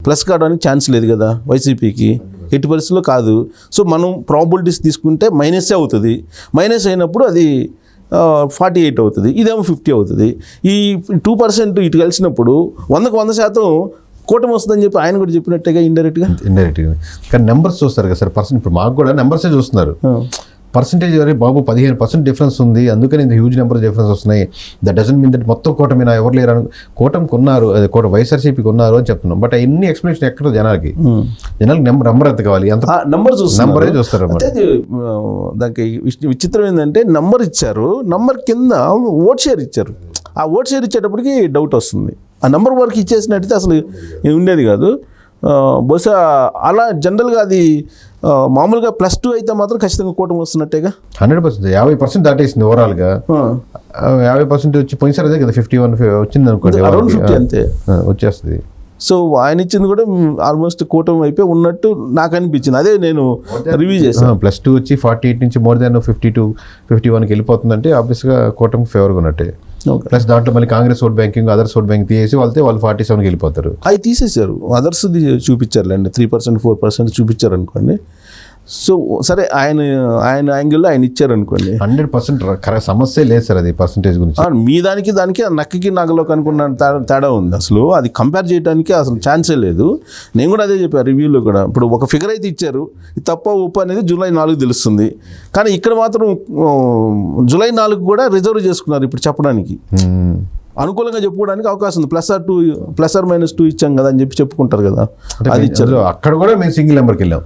Plus కావడానికి chance లేదు కదా వైసీపీకి, ఎట్టి పరిస్థితుల్లో కాదు. సో మనం ప్రాబిలిటీస్ తీసుకుంటే మైనసే అవుతుంది. మైనస్ అయినప్పుడు అది 48 అవుతుంది, ఇదేమో 50 అవుతుంది. ఈ 2% ఇటు కలిసినప్పుడు 100% కూటమి వస్తుందని చెప్పి ఆయన కూడా చెప్పినట్టుగా ఇండైరెక్ట్గా కానీ నెంబర్స్ చూస్తారు కదా సార్. పర్సెంట్ ఇప్పుడు మాకు కూడా నెంబర్సే చూస్తున్నారు. పర్సెంటేజ్ వరే బాబు 15% డిఫరెన్స్ ఉంది, అందుకని ఇంత హ్యూజ్ నెంబర్ డిఫరెన్స్ వస్తున్నాయి. దట్ డజంట్ మీన్ దట్ మొత్తం కూటమి ఎవరు లేరు కూటమి కొన్నారు, వైఎస్ఆర్సీపీకి కొన్నారు అని చెప్తున్నాం. బట్ ఎన్ని ఎక్స్ప్లెనేషన్ ఎక్కడ జనాలకి నెంబర్ ఎంత కావాలి, ఎంత నెంబరే చూస్తారు. దానికి విచిత్రం ఏంటంటే నంబర్ ఇచ్చారు, నంబర్ కింద ఓట్ షేర్ ఇచ్చారు. ఆ ఓట్ షేర్ ఇచ్చేటప్పటికి డౌట్ వస్తుంది. ఆ నెంబర్ వరకు ఇచ్చేసినట్టయితే అసలు ఉండేది కాదు. బహుశా అలా జనరల్గా అది మామూలుగా +2 అయితే మాత్రం ఖచ్చితంగా కూటమి వస్తున్నట్టేగా. 100% 50% దాటేసింది ఓవరాల్గా. 50% వచ్చి పోయినసారి అదే కదా 51 వచ్చింది అనుకోండి, అరౌండ్ 50 అంతే వచ్చేస్తుంది. సో ఆయన ఇచ్చింది కూడా ఆల్మోస్ట్ కూటమి అయిపోయి ఉన్నట్టు నాకు అనిపించింది. అదే నేను రివ్యూ చేశాను. +2 వచ్చి 48 నుంచి మోర్ దాన్ 51కి వెళ్ళిపోతుందంటే ఆబ్వియస్గా కూటమికి ఫేవర్గా ఉన్నట్టే. ప్లస్ దాంట్లో మళ్ళీ Congress vote banking, others vote banking తీసేసి వాళ్ళు 47కి వెళ్ళిపోతారు. అవి తీసేశారు, అదర్స్ చూపించారులేండి, 3% 4% చూపించారు అనుకోండి. సో సరే ఆయన యాంగిల్లో ఆయన ఇచ్చారు అనుకోండి. 100% సమస్య లేదు సార్ అది పర్సంటేజ్ గురించి. మీ దానికి నక్కకి నగలోకి అనుకున్న తేడా ఉంది. అసలు అది కంపేర్ చేయడానికి అసలు ఛాన్సే లేదు. నేను కూడా అదే చెప్పాను రివ్యూలో కూడా. ఇప్పుడు ఒక ఫిగర్ అయితే ఇచ్చారు, తప్ప ఉప్పు అనేది జూలై 4 తెలుస్తుంది. కానీ ఇక్కడ మాత్రం జూలై 4 కూడా రిజర్వ్ చేసుకున్నారు ఇప్పుడు చెప్పడానికి. అనుకూలంగా చెప్పుకోవడానికి అవకాశం ఉంది. +2 ఇచ్చాం కదా అని చెప్పుకుంటారు కదా, అది ఇచ్చారు. అక్కడ కూడా మేము సింగిల్ నెంబర్కి వెళ్ళాం,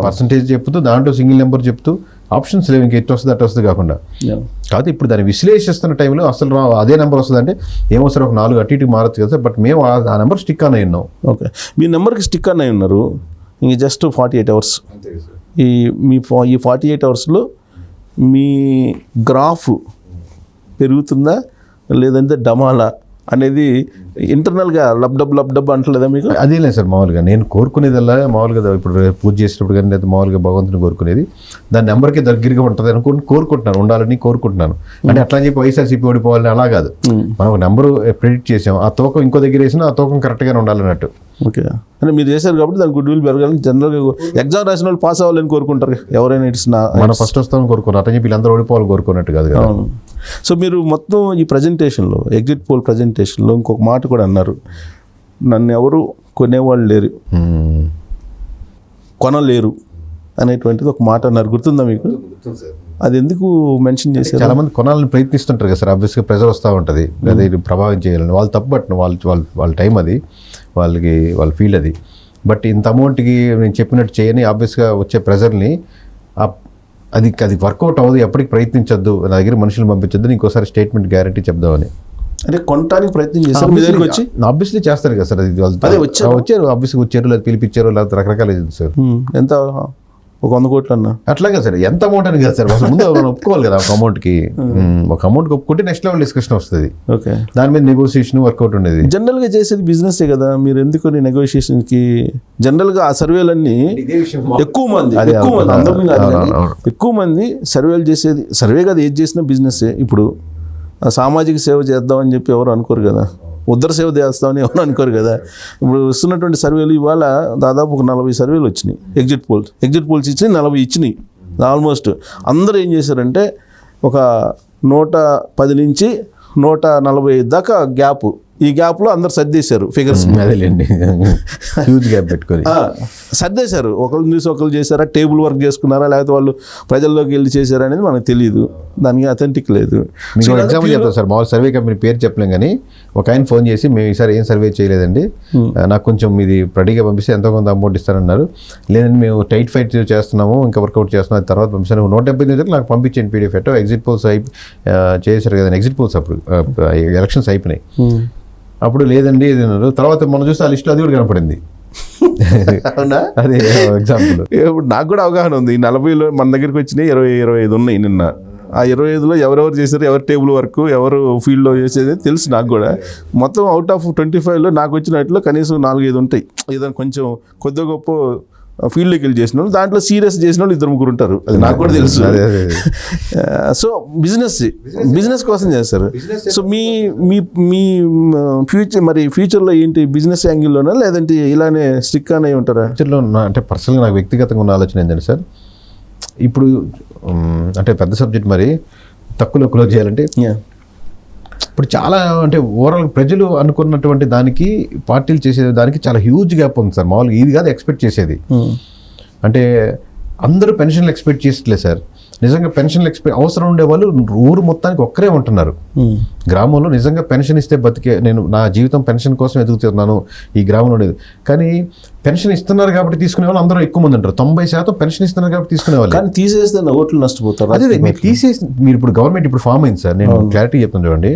పర్సంటేజ్ చెప్తూ దాంట్లో సింగిల్ నెంబర్ చెప్తూ ఆప్షన్స్ లేవు, ఇంకా ఎటు వస్తుంది అటు వస్తుంది కాకుండా. కాదు ఇప్పుడు దాన్ని విశ్లేషిస్తున్న టైంలో అసలు అదే నెంబర్ వస్తుంది అంటే ఏమో సార్ ఒక 4 అటు ఇటు మారచ్చు కదా సార్. బట్ మేము ఆ నెంబర్ స్టిక్ అనే ఉన్నాం. ఓకే, మీ నెంబర్కి స్టిక్ అనే ఉన్నారు. ఇంక జస్ట్ 48 అవర్స్. ఈ 48 అవర్స్లో మీ గ్రాఫ్ పెరుగుతుందా లేదంటే డమాలా అనేది ఇంటర్నల్గా లబ్డబ్ అంటలేదా మీకు? అదే లేదు సార్. మామూలుగా నేను కోరుకునేదల్లా మామూలుగా ఇప్పుడు పూజ చేసేటప్పుడు కానీ లేదా మామూలుగా భగవంతుని కోరుకునేది దాని నెంబర్కి దగ్గరగా ఉంటుంది అనుకుని కోరుకుంటున్నాను, ఉండాలని కోరుకుంటున్నాను. అంటే అట్లా అని చెప్పి వైఎస్ఆర్సీపీ ఓడిపోవాలని అలా కాదు. మనం ఒక నెంబరు ప్రెడిక్ట్ చేసాం, ఆ తూకం ఇంకో దగ్గర వేసినా ఆ తూకం కరెక్ట్గానే ఉండాలన్నట్టు. ఓకే, అంటే మీరు చేశారు కాబట్టి దాని గుడ్ విల్ పెరగాలని జనరల్గా ఎగ్జామ్ రాసిన వాళ్ళు పాస్ అవ్వాలని కోరుకుంటారు ఎవరైనా. మనం ఫస్ట్ వస్తామని కోరుకున్నారు, అట్లా చెప్పి వీళ్ళందరూ ఓడిపోవాలని కోరుకున్నట్టు కాదు కదా. సో మీరు మొత్తం ఈ ప్రజెంటేషన్లో, ఎగ్జిట్ పోల్ ప్రజెంటేషన్లో ఇంకొక మాట కూడా అన్నారు, నన్ను ఎవరు కొనేవాళ్ళు లేరు, కొనలేరు అనేటువంటిది ఒక మాట అన్నారు. గుర్తుందా మీకు? అది ఎందుకు మెన్షన్ చేశారు? చాలా మంది కొనాలని ప్రయత్నిస్తుంటారు కదా సార్. ఆబ్వియస్గా ప్రెజర్ వస్తూ ఉంటుంది, అదే ప్రభావం చేయాలని. వాళ్ళు తప్పు పట్టిన వాళ్ళ టైం అది, వాళ్ళ ఫీల్డ్ అది. బట్ ఇంత అమౌంట్కి నేను చెప్పినట్టు చేయని ఆబ్వియస్గా వచ్చే ప్రెజర్ని అది వర్కౌట్ అవ్వదు, ఎప్పటికి ప్రయత్నించొద్దు, నా దగ్గర మనుషులు పంపించొద్దు, ఇంకోసారి స్టేట్మెంట్ గ్యారంటీ చెప్దామని. అంటే కొనడానికి ప్రయత్నం చేస్తారు మీ దగ్గరికి వచ్చి? ఆబ్వియస్లీ చేస్తారు కదా సార్. అది వచ్చారు ఆబ్వియస్గా, వచ్చారు లేదా పిలిపించారు లేదా రకరకాల సార్. ఎంత ఒక 100 కోట్లు అన్న అట్లాగా సార్. ఎంత అమౌంట్ అని కదా సార్, అసలు ముందు మనం ఒప్పుకోవాలి కదా ఒక అమౌంట్కి. ఒక అమౌంట్కి ఒప్పుకుంటే నెక్స్ట్ లెవెల్ డిస్కషన్ వస్తుంది. ఓకే, దాని మీద నెగోసియేషన్ వర్కౌట్ ఉండేది. జనరల్గా చేసేది బిజినెస్సే కదా, మీరు ఎందుకు నెగోషియేషన్కి? జనరల్గా ఆ సర్వేలన్నీ ఎక్కువ మంది సర్వేలు చేసేది, సర్వే కదా ఏది చేసినా బిజినెస్సే. ఇప్పుడు సామాజిక సేవ చేద్దామని చెప్పి ఎవరు అనుకోరు కదా, ఉద్దర సేవ చేస్తామని ఎవరు అనుకోరు కదా. ఇప్పుడు వస్తున్నటువంటి సర్వేలు ఇవాళ దాదాపు ఒక 40 సర్వేలు వచ్చినాయి. ఎగ్జిట్ పోల్స్ ఇచ్చినాయి, 40 ఇచ్చినాయి. ఆల్మోస్ట్ అందరూ ఏం చేశారంటే ఒక 110 నుంచి 145 దాకా గ్యాప్. ఈ గ్యాప్లో అందరు సర్దేశారు ఫిగర్స్. అదేలేండి, హ్యూజ్ గ్యాప్ పెట్టుకొని సర్దేశారు. ఒకళ్ళు చూసి ఒకళ్ళు చేశారా, టేబుల్ వర్క్ చేసుకున్నారా, లేకపోతే వాళ్ళు ప్రజల్లోకి వెళ్ళి చేశారా అనేది మనకు తెలియదు, దానికి అథెంటిక్ లేదు. మీకు ఎగ్జాంపుల్ చెప్తాను సార్. మామూలు సర్వే కంపెనీ పేరు చెప్పలేం కానీ ఒక ఆయన ఫోన్ చేసి, మేము ఈసారి ఏం సర్వే చేయలేదండి, నాకు కొంచెం మీది రెడీగా పంపిస్తే ఎంతో కొంత అమౌంట్ ఇస్తారన్నారు. లేదండి మేము టైట్ ఫైట్ చేస్తున్నాము, ఇంకా వర్కౌట్ చేస్తున్నాం, తర్వాత పంపిస్తాను, 170 నాకు పంపించండి పీడిఎఫ్. ఎగ్జిట్ పోల్స్ చేశారు కదా, ఎగ్జిట్ పోల్స్ అప్పుడు ఎలక్షన్స్ అయిపోయినాయి. అప్పుడు లేదండి ఇది అన్నారు. తర్వాత మనం చూస్తే ఆ లిస్టులో అది కూడా కనపడింది. అవునా? అదే ఎగ్జాంపుల్. ఇప్పుడు నాకు కూడా అవగాహన ఉంది. 40లో మన దగ్గరికి వచ్చినాయి 25 ఉన్నాయి నిన్న. ఆ 25లో ఎవరెవరు చేశారు, ఎవరు టేబుల్ వర్క్, ఎవరు ఫీల్డ్లో చేసేది తెలుసు నాకు కూడా. మొత్తం అవుట్ ఆఫ్ 25లో నాకు వచ్చినట్లు కనీసం 4-5 ఉంటాయి. ఏదైనా కొంచెం కొద్ది గొప్ప ఫీల్డ్లోకి వెళ్ళి చేసిన వాళ్ళు, దాంట్లో సీరియస్ చేసిన వాళ్ళు 2-3 ఉంటారు, అది నాకు కూడా తెలుసు. సో బిజినెస్ కోసం చేస్తారు. సో మీ మీ మీ ఫ్యూచర్లో ఏంటి, బిజినెస్ యాంగిల్లోనా లేదంటే ఇలానే స్టిక్ అనే ఉంటారా? ఫ్యూచర్లో అంటే పర్సనల్గా నాకు వ్యక్తిగతంగా ఉన్న ఆలోచన ఏంటంటే సార్, ఇప్పుడు అంటే పెద్ద సబ్జెక్ట్ మరి తక్కువలో క్లోజ్ చేయాలంటే ఇప్పుడు చాలా అంటే ఓవరాల్ ప్రజలు అనుకున్నటువంటి దానికి పార్టీలు చేసే దానికి చాలా హ్యూజ్ గ్యాప్ ఉంది సార్. మామూలుగా ఇది కాదు ఎక్స్పెక్ట్ చేసేది. అంటే అందరూ పెన్షన్లు ఎక్స్పెక్ట్ చేసట్లేదు సార్. నిజంగా పెన్షన్లు అవసరం ఉండేవాళ్ళు ఊరు మొత్తానికి ఒక్కరే ఉంటున్నారు. గ్రామంలో నిజంగా పెన్షన్ ఇస్తే బతికే, నేను నా జీవితం పెన్షన్ కోసం ఎదుగుతున్నాను ఈ గ్రామంలో ఉండేది. కానీ పెన్షన్ ఇస్తున్నారు కాబట్టి తీసుకునే వాళ్ళు అందరూ ఎక్కువ మంది ఉంటారు. 90% పెన్షన్ ఇస్తున్నారు కాబట్టి తీసుకునే వాళ్ళు. కానీ తీసేస్తే ఓట్లు నష్టపోతారు. అదే మీరు తీసేసి, మీరు ఇప్పుడు గవర్నమెంట్ ఇప్పుడు ఫామ్ అయింది సార్, నేను క్లారిటీ చెప్తాను చూడండి.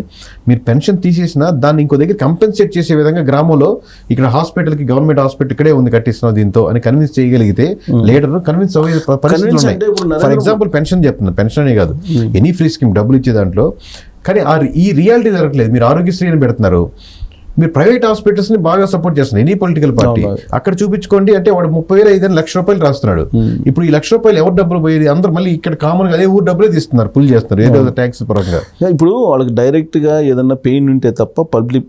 మీరు పెన్షన్ తీసేసినా దాన్ని ఇంకో దగ్గర కంపెన్సేట్ చేసే విధంగా గ్రామంలో ఇక్కడ హాస్పిటల్కి, గవర్నమెంట్ హాస్పిటల్ ఇక్కడే ఉంది కట్టిస్తున్నాం దీంతో అని కన్విన్స్ చేయగలిగితే లీడర్ కన్విన్స్ అయ్యే పరిస్థితులు ఉన్నాయి. ఫర్ ఎగ్జాంపుల్ పెన్షన్ చెప్తున్నా, పెన్షన్ అనే కాదు ఎనీ ఫ్రీ స్కీమ్ డబ్బులు ఇచ్చే దాంట్లో. కానీ ఈ రియాలిటీ జరగట్లేదు. మీరు ఆరోగ్యశ్రీ అని పెడుతున్నారు, మీరు ప్రైవేట్ హాస్పిటల్స్ని బాగా సపోర్ట్ చేస్తున్నారు ఎనీ పొలిటికల్ పార్టీ. అక్కడ చూపించుకోండి అంటే వాడు 30,000 లక్ష రూపాయలు రాస్తున్నాడు. ఇప్పుడు ఈ ₹1,00,000 ఎవరు డబ్బులు పోయేది? అందరూ మళ్ళీ ఇక్కడ కామన్గా అదే ఊరు డబ్బులే తీస్తున్నారు, పుల్ చేస్తున్నారు ఏదో ట్యాక్స్ పరంగా. ఇప్పుడు వాళ్ళకి డైరెక్ట్గా ఏదన్నా పెయిన్ ఉంటే తప్ప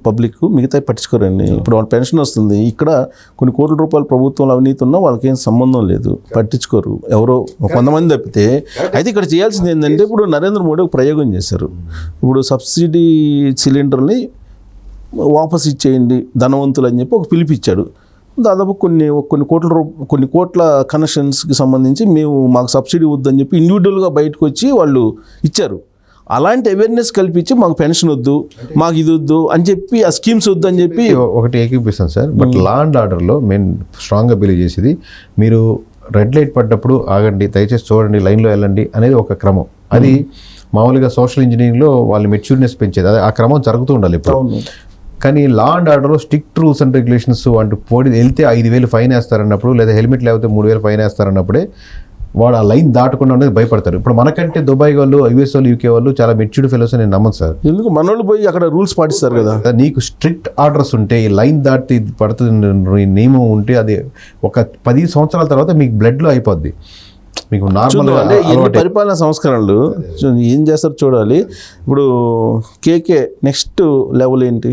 పబ్లిక్ మిగతా పట్టించుకోరండి. ఇప్పుడు వాళ్ళ పెన్షన్ వస్తుంది, ఇక్కడ కొన్ని కోట్ల రూపాయలు ప్రభుత్వంలో అవినీతి ఉన్నా వాళ్ళకి ఏం సంబంధం లేదు, పట్టించుకోరు ఎవరో కొంతమంది తప్పితే. అయితే ఇక్కడ చేయాల్సింది ఏంటంటే, ఇప్పుడు నరేంద్ర మోడీ ఒక ప్రయోగం చేశారు. ఇప్పుడు సబ్సిడీ సిలిండర్ని వాపస్ ఇచ్చేయండి ధనవంతులు అని చెప్పి ఒక పిలిపిచ్చాడు. దాదాపు కొన్ని కోట్ల కనెక్షన్స్కి సంబంధించి మాకు సబ్సిడీ వద్దని చెప్పి ఇండివిజువల్గా బయటకు వచ్చి వాళ్ళు ఇచ్చారు. అలాంటి అవేర్నెస్ కల్పించి మాకు పెన్షన్ వద్దు, మాకు ఇది వద్దు అని చెప్పి, ఆ స్కీమ్స్ వద్దు అని చెప్పి ఒకటి ఏకీపిస్తాను సార్. బట్ లా అండ్ ఆర్డర్లో మేము స్ట్రాంగ్గా బిలీవ్ చేసేది, మీరు రెడ్ లైట్ పడ్డప్పుడు ఆగండి, దయచేసి చూడండి, లైన్లో వెళ్ళండి అనేది ఒక క్రమం. అది మామూలుగా సోషల్ ఇంజనీరింగ్లో వాళ్ళు మెచ్యూర్నెస్ పెంచేది, అది ఆ క్రమం జరుగుతూ ఉండాలి ఇప్పుడు. కానీ లా అండ్ ఆర్డర్లో స్ట్రిక్ట్ రూల్స్ అండ్ రెగ్యులేషన్స్ అంటూ వెళ్తే 5,000 ఫైన్ వేస్తారన్నప్పుడు, లేదా హెల్మెట్ లేకపోతే 3,000 ఫైన్ వేస్తారన్నప్పుడే వాడు ఆ లైన్ దాటకుండా అనేది భయపడతారు. ఇప్పుడు మనకంటే దుబాయ్ వాళ్ళు, యుఎస్ వాళ్ళు, యూకే వాళ్ళు చాలా మెచ్యూర్డ్ ఫెలోస్ నేను నమ్మను సార్. ఎందుకు మనోళ్ళు పోయి అక్కడ రూల్స్ పాటిస్తారు కదా. నీకు స్ట్రిక్ట్ ఆర్డర్స్ ఉంటే, ఈ లైన్ దాటి పడుతుంది నియమం ఉంటే, అది ఒక 10 సంవత్సరాల తర్వాత మీకు బ్లడ్లో అయిపోద్ది. మీకు నార్మల్గా అంటే ఎన్ని పరిపాలనా సంస్కరణలు ఏం చేస్తారు చూడాలి. ఇప్పుడు కేకే నెక్స్ట్ లెవెల్ ఏంటి?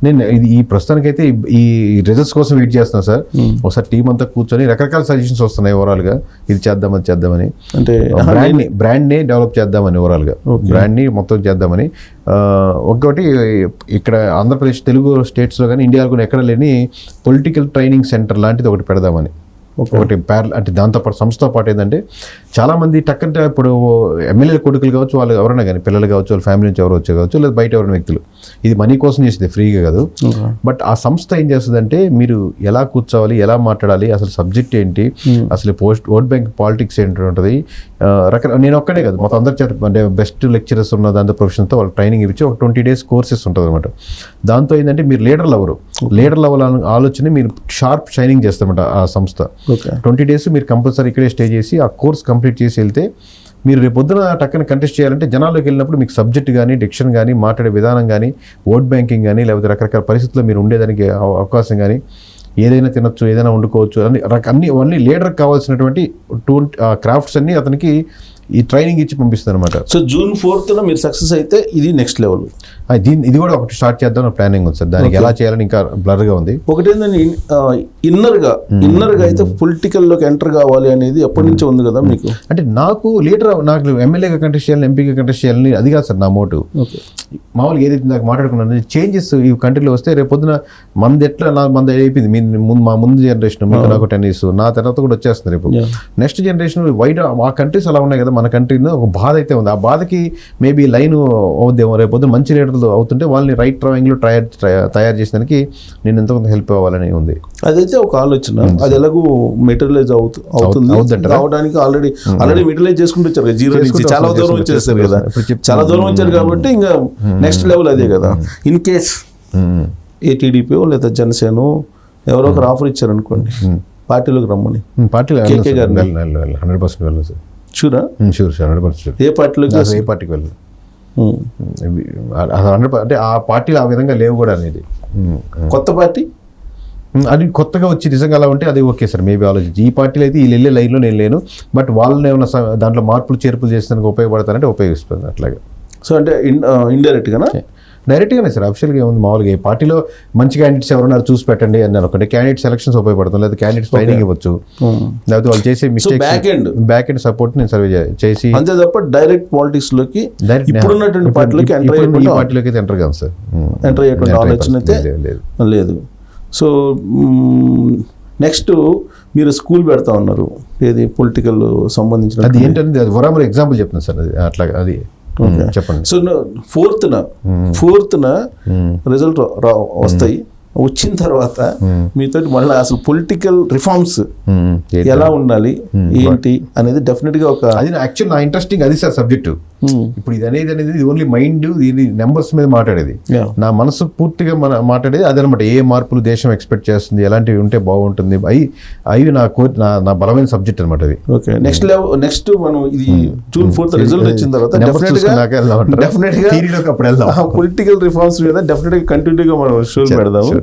నేను ఈ ప్రస్తుతానికైతే ఈ రిజల్ట్స్ కోసం వెయిట్ చేస్తున్నాను సార్. ఒకసారి టీం అంతా కూర్చొని రకరకాల సజెషన్స్ వస్తున్నాయి ఓవరాల్గా, ఇది చేద్దామని అంటే బ్రాండ్ని డెవలప్ చేద్దామని, ఓవరాల్గా బ్రాండ్ని మొత్తం చేద్దామని. ఒకటి ఇక్కడ ఆంధ్రప్రదేశ్, తెలుగు స్టేట్స్లో కానీ ఇండియాలో కూడా ఎక్కడ లేని పొలిటికల్ ట్రైనింగ్ సెంటర్ లాంటిది ఒకటి పెడదామని. ఒకటి అంటే దాంతోపాటు సంస్థతో పాటు ఏంటంటే, చాలామంది టక్కంటే ఇప్పుడు ఎమ్మెల్యే కొడుకులు కావచ్చు, వాళ్ళు ఎవరైనా కానీ పిల్లలు కావచ్చు, వాళ్ళ ఫ్యామిలీ నుంచి ఎవరు వచ్చే కావచ్చు, లేదా బయట ఎవరైనా వ్యక్తులు, ఇది మనీ కోసం చేసేది, ఫ్రీగా కాదు. బట్ ఆ సంస్థ ఏం చేస్తుందంటే, మీరు ఎలా కూర్చోవాలి, ఎలా మాట్లాడాలి, అసలు సబ్జెక్ట్ ఏంటి, అసలు ఓట్ బ్యాంక్ పాలిటిక్స్ ఏంటి ఉంటుంది, నేను ఒక్కడే కాదు మొత్తం అందరి చేత అంటే బెస్ట్ లెక్చరర్స్ ఉన్న దాంతో ప్రొఫెషన్తో వాళ్ళు ట్రైనింగ్ ఇచ్చి ఒక 20 days కోర్సెస్ ఉంటుంది అనమాట. దాంతో ఏంటంటే మీరు లీడర్ లెవెల్ ఆలోచన మీరు షార్ప్ షైనింగ్ చేస్తారన్నమాట ఆ సంస్థ. 20 days మీరు కంపల్సరీ ఇక్కడే స్టే చేసి ఆ కోర్స్ కంప్లీట్ చేసి వెళ్తే, మీరు రేపు పొద్దున టక్కన కంటెస్ట్ చేయాలంటే జనాల్లోకి వెళ్ళినప్పుడు మీకు సబ్జెక్ట్ కానీ, డిక్షన్ కానీ, మాట్లాడే విధానం కానీ, ఓట్ బ్యాంకింగ్ కానీ, లేకపోతే రకరకాల పరిస్థితుల్లో మీరు ఉండేదానికి అవకాశం కానీ, ఏదైనా తినొచ్చు, ఏదైనా వండుకోవచ్చు, అన్ని లీడర్కి కావాల్సినటువంటి క్రాఫ్ట్స్ అన్నీ అతనికి ఈ ట్రైనింగ్ ఇచ్చి పంపిస్తారు అనమాట. సో June 4th మీరు సక్సెస్ అయితే ఇది నెక్స్ట్ లెవెల్. ఇది కూడా ఒకటి స్టార్ట్ చేద్దాం ప్లానింగ్ ఉంది సార్. దానికి ఎలా చేయాలని ఇంకా బ్లర్గా ఉంది. ఒకటి ఏంటంటే ఇన్నర్గా అయితే పొలిటికల్లోకి ఎంటర్ కావాలి అనేది ఎప్పటి నుంచో ఉంది కదా మీకు. అంటే నాకు ఎమ్మెల్యేగా కంటెస్ట్ చేయాలని, ఎంపీగా కంటెస్ట్ చేయాలని అది కాదు సార్ నా మోటివ్. మామూలుగా ఏదైతే నాకు మాట్లాడుకున్నాను, చేంజెస్ ఈ కంట్రీలో వస్తే రేపు పొద్దున మంది అయిపోయింది. మా ముందు జనరేషన్, మీకు నాకు 10 years, నా తర్వాత కూడా వచ్చేస్తుంది రేపు నెక్స్ట్ జనరేషన్. వైడ్ ఆ కంట్రీస్ అలా ఉన్నాయి కదా, మన కంట్రీలో ఒక బాధ అయితే ఉంది. ఆ బాధకి మేబీ లైన్ అవుద్దేమో, రేపు పొద్దున మంచి లీడర్లు అవుతుంటే వాళ్ళని రైట్ డ్రాయింగ్లో తయారు చేసేదానికి నేను ఎంతో కొంత హెల్ప్ అవ్వాలని ఉంది. అదైతే ఒక ఆలోచన. అది ఎలాగో మెటీరియలైజ్ అవుతుంది అవడానికి ఆల్రెడీ మెటీరియలైజ్ చేసుకుంటూ వచ్చారు కదా, 0 నుంచి చాలా దూరం వచ్చేస్తారు కదా, చాలా దూరం వచ్చారు కాబట్టి ఇంకా నెక్స్ట్ లెవెల్ అదే కదా. ఇన్ కేస్ ఏటీడీపీ లేదా జనసేన ఎవరో ఒకరు ఆఫర్ ఇచ్చారు అనుకోండి, పార్టీలోకి రమ్మని, పార్టీలో 100% వెళ్ళదు సార్. షూరా? షూర్ 100%. ఏ పార్టీలోకి? ఏ పార్టీకి వెళ్ళదు అంటే ఆ పార్టీలు ఆ విధంగా లేవు కూడా అనేది. కొత్త పార్టీ అది కొత్తగా వచ్చి నిజంగా అలా ఉంటే అది ఓకే సార్, మేబీ ఆలోచించి ఈ పార్టీలో అయితే వీళ్ళు వెళ్ళే లైన్లో నేను లేను, బట్ వాళ్ళని ఏమైనా దాంట్లో మార్పులు చేర్పులు చేసేందుకు ఉపయోగపడతానంటే ఉపయోగిస్తుంది అట్లాగా. సో అంటే ఇండైరెక్ట్గానా? డైరెక్ట్గానే సార్, అఫిషియల్గా ఏముంది, మామూలుగా ఈ పార్టీలో మంచి క్యాండిడేట్స్ ఎవరున్నారు చూసి పెట్టండి అని అనుకుంటే క్యాండిడేట్ సెలక్షన్స్ ఉపయోగపడుతుంది, లేదా క్యాండిడేట్స్ ట్రైనింగ్ ఇవ్వచ్చు, లేకపోతే వాళ్ళు చేసే మిస్టేక్స్ బ్యాక్ ఎండ్ సపోర్ట్ నేను సర్వే చేసి, అంతే తప్ప డైరెక్ట్ పాలిటిక్స్ లోకి ఇప్పుడున్నటువంటి పార్టీలోకి ఈ పార్టీలోకి అయితే ఎంటర్ కాదు సార్, ఎంటర్ అయ్యేటువంటి ఆలోచన అయితే లేదు. సో నెక్స్ట్ మీరు స్కూల్ పెడతా ఉన్నారు, ఏది పొలిటికల్ సంబంధించిన, అది ఏంటంటే అది వరామర్ ఎగ్జాంపుల్ చెప్తున్నాను సార్, అది అట్లా అది చెప్పండి. సో ఫోర్త్న రిజల్ట్ వస్తాయి, వచ్చిన తర్వాత మీతో మళ్ళీ అసలు పొలిటికల్ రిఫార్మ్స్ ఎలా ఉండాలి ఏంటి అనేది డెఫినెట్గా ఒక, అది యాక్చువల్ నా ఇంట్రెస్టింగ్ అది సార్ సబ్జెక్టు. ఇప్పుడు ఇది అనేది ఓన్లీ మైండ్, ఇది నెంబర్స్ మీద మాట్లాడేది, నా మనసు పూర్తిగా మాట్లాడేది అదనమాట. ఏ మార్పులు దేశం ఎక్స్పెక్ట్ చేస్తుంది, ఎలాంటివి ఉంటే బాగుంటుంది, అవి నా బలమైన సబ్జెక్ట్ అనమాట అది. ఓకే, నెక్స్ట్ మనం ఇది June 4th రిజల్ట్ వచ్చిన తర్వాత డెఫినెట్గా పొలిటికల్ రిఫార్మ్స్ మీద డెఫినెట్గా కంటిన్యూగా మనం షోలు పెడదాము.